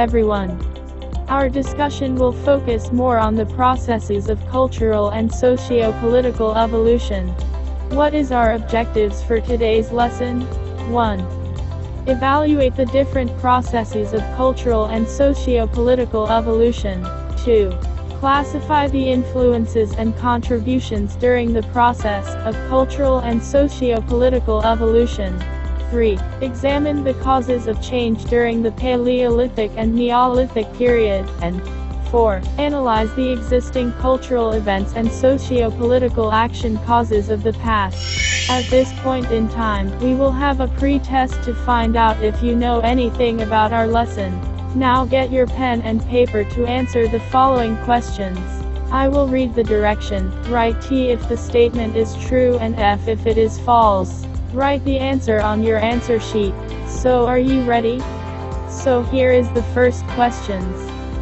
everyone. Our discussion will focus more on the processes of cultural and socio-political evolution. What is our objectives for today's lesson? 1. Evaluate the different processes of cultural and socio-political evolution. 2. Classify the influences and contributions during the process of cultural and socio-political evolution. 3. Examine the causes of change during the Paleolithic and Neolithic period. And 4. Analyze the existing cultural events and socio-political action causes of the past. At this point in time, we will have a pre-test to find out if you know anything about our lesson. Now get your pen and paper to answer the following questions. I will read the direction. Write T if the statement is true and F if it is false. Write the answer on your answer sheet. So are you ready? So here is the first questions.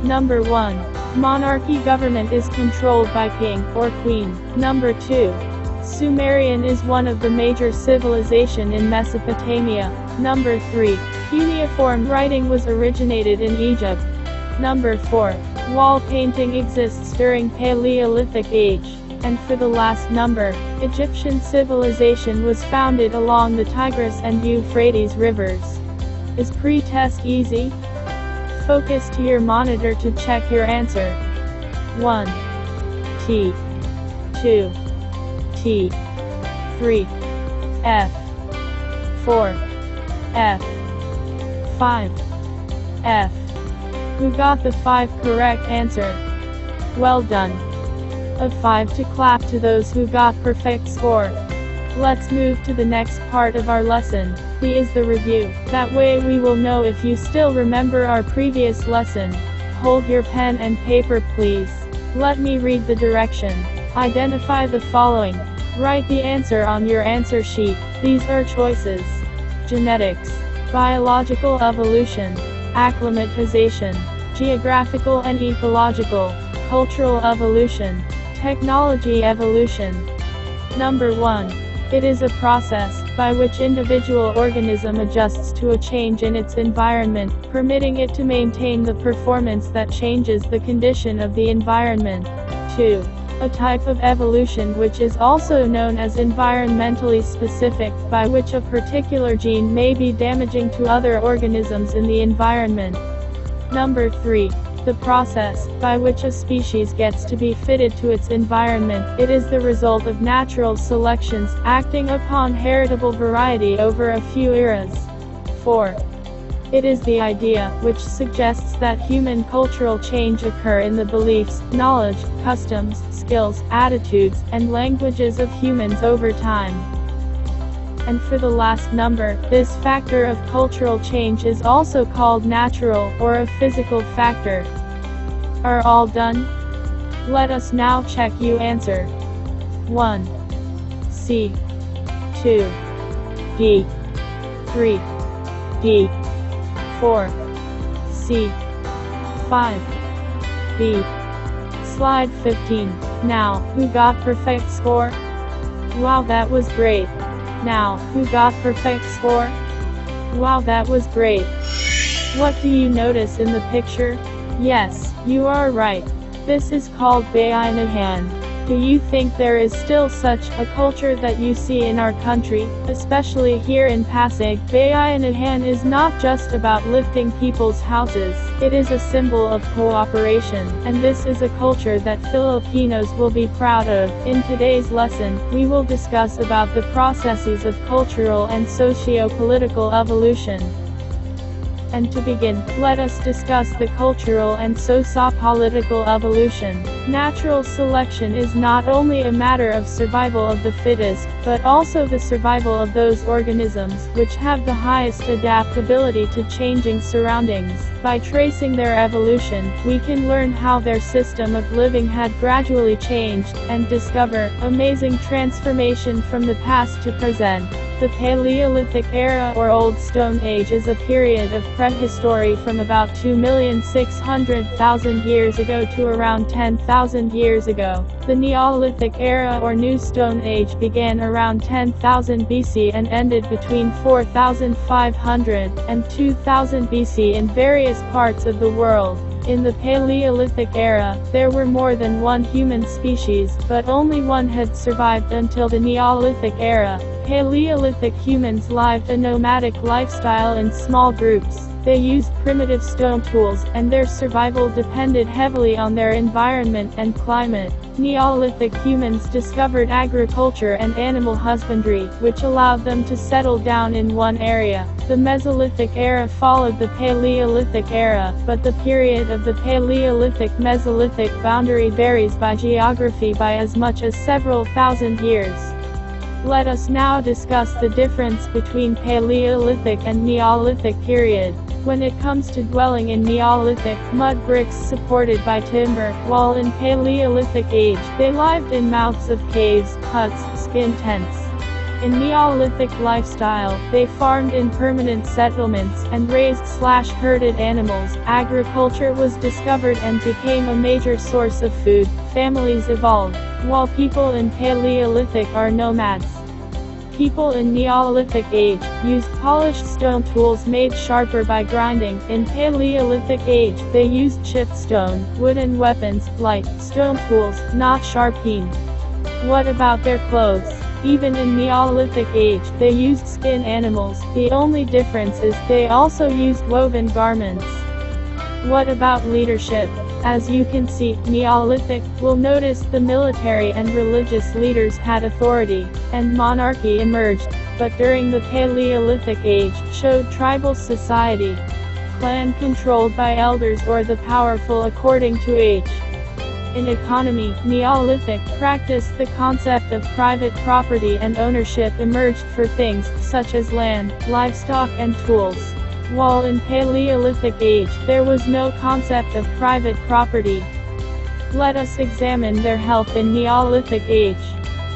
Number 1. Monarchy government is controlled by king or queen. Number 2. Sumerian is one of the major civilization in Mesopotamia. Number 3. Cuneiform writing was originated in Egypt. Number 4. Wall painting exists during Paleolithic age. And for the last number, Egyptian civilization was founded along the Tigris and Euphrates rivers. Is pre-test easy? Focus to your monitor to check your answer. 1. T. 2. T. 3. F. 4. F. 5. F. Who got the 5 correct answer? Well done. A 5 to clap to those who got perfect score. Let's move to the next part of our lesson. B is the review. That way we will know if you still remember our previous lesson. Hold your pen and paper please. Let me read the direction. Identify the following. Write the answer on your answer sheet. These are choices. Genetics, biological evolution, acclimatization, geographical and ecological, cultural evolution, technology evolution. Number 1. It is a process by which individual organism adjusts to a change in its environment, permitting it to maintain the performance that changes the condition of the environment. 2. A type of evolution which is also known as environmentally specific, by which a particular gene may be damaging to other organisms in the environment. Number 3. The process by which a species gets to be fitted to its environment. It is the result of natural selections, acting upon heritable variety over a few eras. 4. It is the idea, which suggests that human cultural change occur in the beliefs, knowledge, customs, skills, attitudes, and languages of humans over time. And for the last number, this factor of cultural change is also called natural, or a physical factor. Are all done? Let us now check you answer. 1. C. 2. D. 3. D. 4. C. 5. B. Slide 15. Now, who got perfect score? Wow, that was great. Now, who got perfect score? Wow, that was great. What do you notice in the picture? Yes, you are right. This is called Bayanihan. Do you think there is still such a culture that you see in our country, especially here in Pasig? Bayanihan is not just about lifting people's houses, it is a symbol of cooperation, and this is a culture that Filipinos will be proud of. In today's lesson, we will discuss about the processes of cultural and socio-political evolution. And to begin, let us discuss the cultural and socio-political evolution. Natural selection is not only a matter of survival of the fittest, but also the survival of those organisms which have the highest adaptability to changing surroundings. By tracing their evolution, we can learn how their system of living had gradually changed, and discover amazing transformation from the past to present. The Paleolithic era or Old Stone Age is a period of prehistory from about 2,600,000 years ago to around 10,000 years ago. The Neolithic era or New Stone Age began around 10,000 BC and ended between 4,500 and 2,000 BC in various various parts of the world. In the Paleolithic era, there were more than one human species, but only one had survived until the Neolithic era. Paleolithic humans lived a nomadic lifestyle in small groups. They used primitive stone tools, and their survival depended heavily on their environment and climate. Neolithic humans discovered agriculture and animal husbandry, which allowed them to settle down in one area. The Mesolithic era followed the Paleolithic era, but the period of the Paleolithic-Mesolithic boundary varies by geography by as much as several thousand years. Let us now discuss the difference between Paleolithic and Neolithic period. When it comes to dwelling in Neolithic, mud bricks supported by timber, while in Paleolithic age, they lived in mouths of caves, huts, skin tents. In Neolithic lifestyle, they farmed in permanent settlements, and raised/herded animals. Agriculture was discovered and became a major source of food. Families evolved, while people in Paleolithic are nomads. People in Neolithic age used polished stone tools made sharper by grinding. In Paleolithic age, they used chipped stone, wooden weapons, light stone tools, not sharpened. What about their clothes? Even in Neolithic age, they used skin animals. The only difference is they also used woven garments. What about leadership? As you can see, Neolithic, will notice the military and religious leaders had authority, and monarchy emerged, but during the Paleolithic age, showed tribal society. Clan controlled by elders or the powerful according to age. In economy, Neolithic practiced the concept of private property and ownership emerged for things, such as land, livestock and tools. While in Paleolithic age, there was no concept of private property. Let us examine their health in Neolithic age.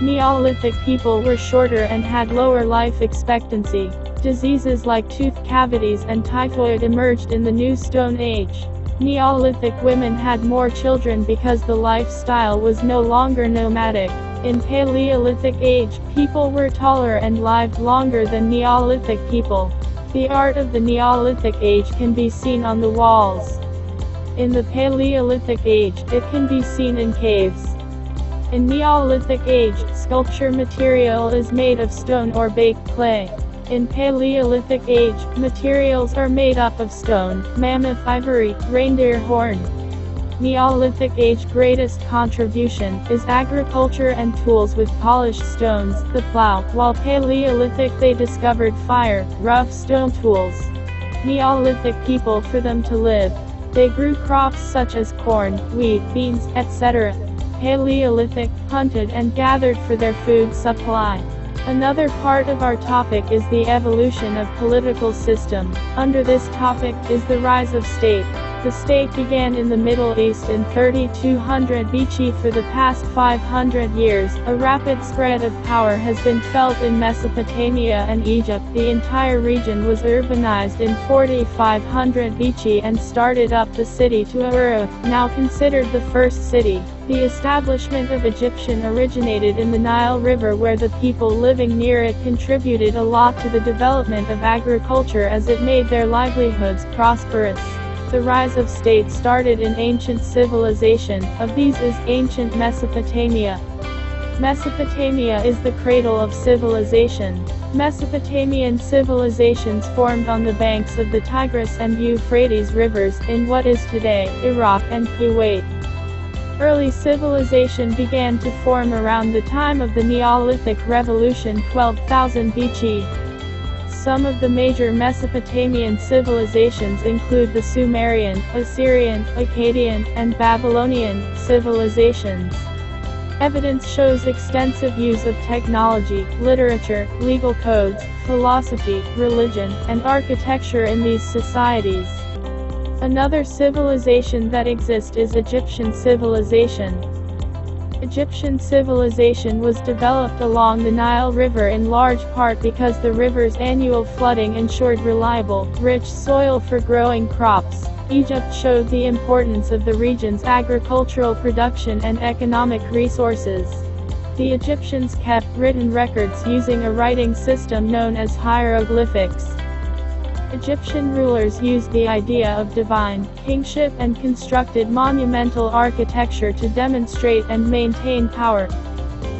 Neolithic people were shorter and had lower life expectancy. Diseases like tooth cavities and typhoid emerged in the New Stone Age. Neolithic women had more children because the lifestyle was no longer nomadic. In Paleolithic age, people were taller and lived longer than Neolithic people. The art of the Neolithic age can be seen on the walls. In the Paleolithic age, it can be seen in caves. In Neolithic age, sculpture material is made of stone or baked clay. In Paleolithic age, materials are made up of stone, mammoth ivory, reindeer horn. Neolithic age greatest contribution is agriculture and tools with polished stones, the plow, while Paleolithic they discovered fire, rough stone tools. Neolithic people for them to live. They grew crops such as corn, wheat, beans, etc. Paleolithic hunted and gathered for their food supply. Another part of our topic is the evolution of political system. Under this topic is the rise of state. The state began in the Middle East in 3200 BC. For the past 500 years, a rapid spread of power has been felt in Mesopotamia and Egypt. The entire region was urbanized in 4500 BC and started up the city to Uruk, now considered the first city. The establishment of Egyptian originated in the Nile River, where the people living near it contributed a lot to the development of agriculture as it made their livelihoods prosperous. The rise of state started in ancient civilization. Of these is ancient Mesopotamia. Mesopotamia is the cradle of civilization. Mesopotamian civilizations formed on the banks of the Tigris and Euphrates rivers, in what is today Iraq and Kuwait. Early civilization began to form around the time of the Neolithic Revolution, 12,000 BC. Some of the major Mesopotamian civilizations include the Sumerian, Assyrian, Akkadian, and Babylonian civilizations. Evidence shows extensive use of technology, literature, legal codes, philosophy, religion, and architecture in these societies. Another civilization that exists is Egyptian civilization. Egyptian civilization was developed along the Nile River in large part because the river's annual flooding ensured reliable, rich soil for growing crops. Egypt showed the importance of the region's agricultural production and economic resources. The Egyptians kept written records using a writing system known as hieroglyphics. Egyptian rulers used the idea of divine kingship and constructed monumental architecture to demonstrate and maintain power.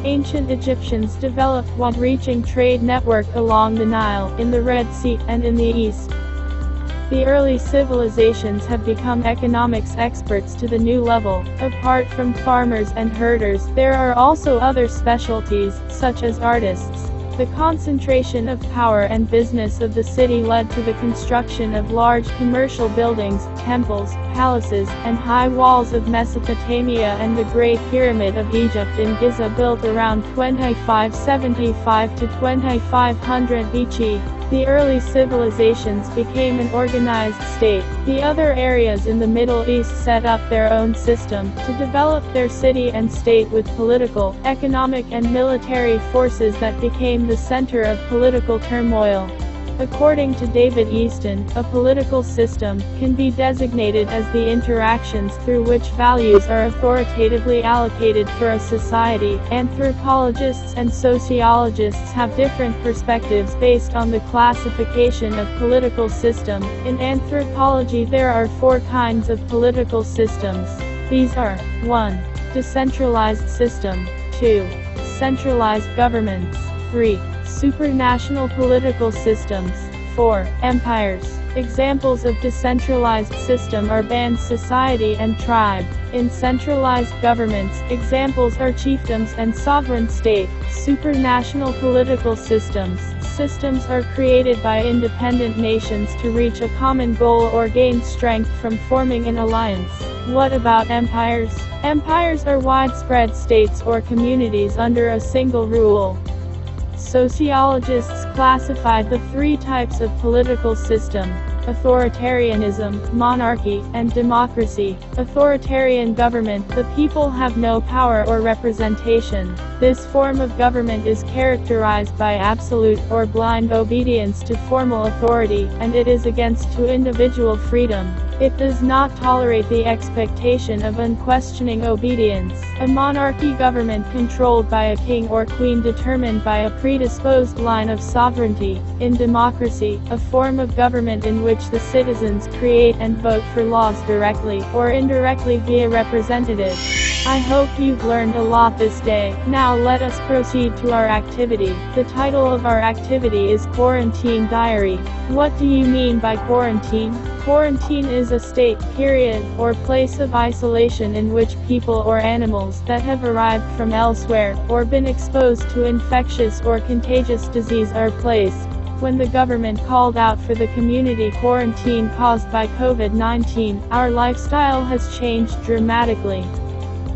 Ancient Egyptians developed a wide-reaching trade network along the Nile, in the Red Sea, and in the East. The early civilizations have become economics experts to the new level. Apart from farmers and herders, there are also other specialties, such as artists. The concentration of power and business of the city led to the construction of large commercial buildings, temples, palaces, and high walls of Mesopotamia and the Great Pyramid of Egypt in Giza, built around 2575 to 2500 BC. The early civilizations became an organized state. The other areas in the Middle East set up their own system to develop their city and state with political, economic and military forces that became the center of political turmoil. According to David Easton, a political system can be designated as the interactions through which values are authoritatively allocated for a society. Anthropologists and sociologists have different perspectives based on the classification of political system. In anthropology, there are 4 kinds of political systems. These are: 1. Decentralized system. 2. Centralized governments. 3. Supranational political systems. 4. Empires. Examples of decentralized system are band society and tribe. In centralized governments, examples are chiefdoms and sovereign state. Supranational political systems. Systems are created by independent nations to reach a common goal or gain strength from forming an alliance. What about empires? Empires are widespread states or communities under a single rule. Sociologists classified the 3 types of political system: authoritarianism, monarchy, and democracy. Authoritarian government: the people have no power or representation. This form of government is characterized by absolute or blind obedience to formal authority, and it is against to individual freedom. It does not tolerate the expectation of unquestioning obedience. A monarchy: government controlled by a king or queen determined by a predisposed line of sovereignty. In democracy, a form of government in which the citizens create and vote for laws directly or indirectly via representatives. I hope you've learned a lot this day. Now let us proceed to our activity. The title of our activity is Quarantine Diary. What do you mean by quarantine? Quarantine is a state, period, or place of isolation in which people or animals that have arrived from elsewhere, or been exposed to infectious or contagious disease are placed. When the government called out for the community quarantine caused by COVID-19, our lifestyle has changed dramatically.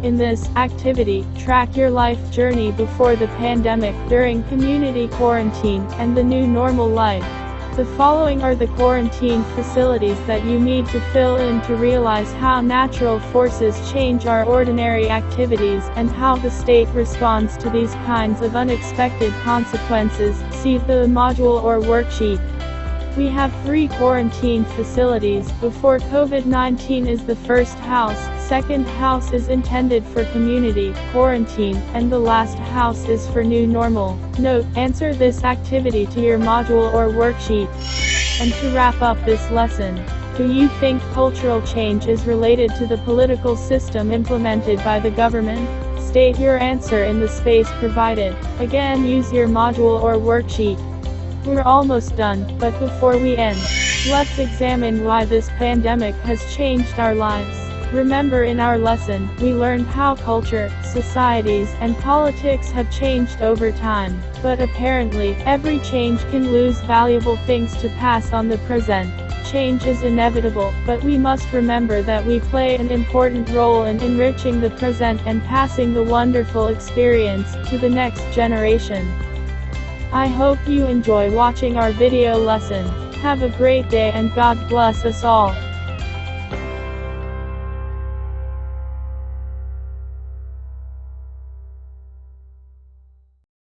In this activity, track your life journey before the pandemic, during community quarantine, and the new normal life. The following are the quarantine facilities that you need to fill in to realize how natural forces change our ordinary activities, and how the state responds to these kinds of unexpected consequences. See the module or worksheet. We have 3 quarantine facilities. Before COVID-19 is the first house, second house is intended for community quarantine, and the last house is for new normal. Note: answer this activity to your module or worksheet. And to wrap up this lesson, do you think cultural change is related to the political system implemented by the government? State your answer in the space provided. Again, use your module or worksheet. We're almost done, but before we end, let's examine why this pandemic has changed our lives. Remember, in our lesson, we learned how culture, societies, and politics have changed over time. But apparently, every change can lose valuable things to pass on the present. Change is inevitable, but we must remember that we play an important role in enriching the present and passing the wonderful experience to the next generation. I hope you enjoy watching our video lesson. Have a great day and God bless us all.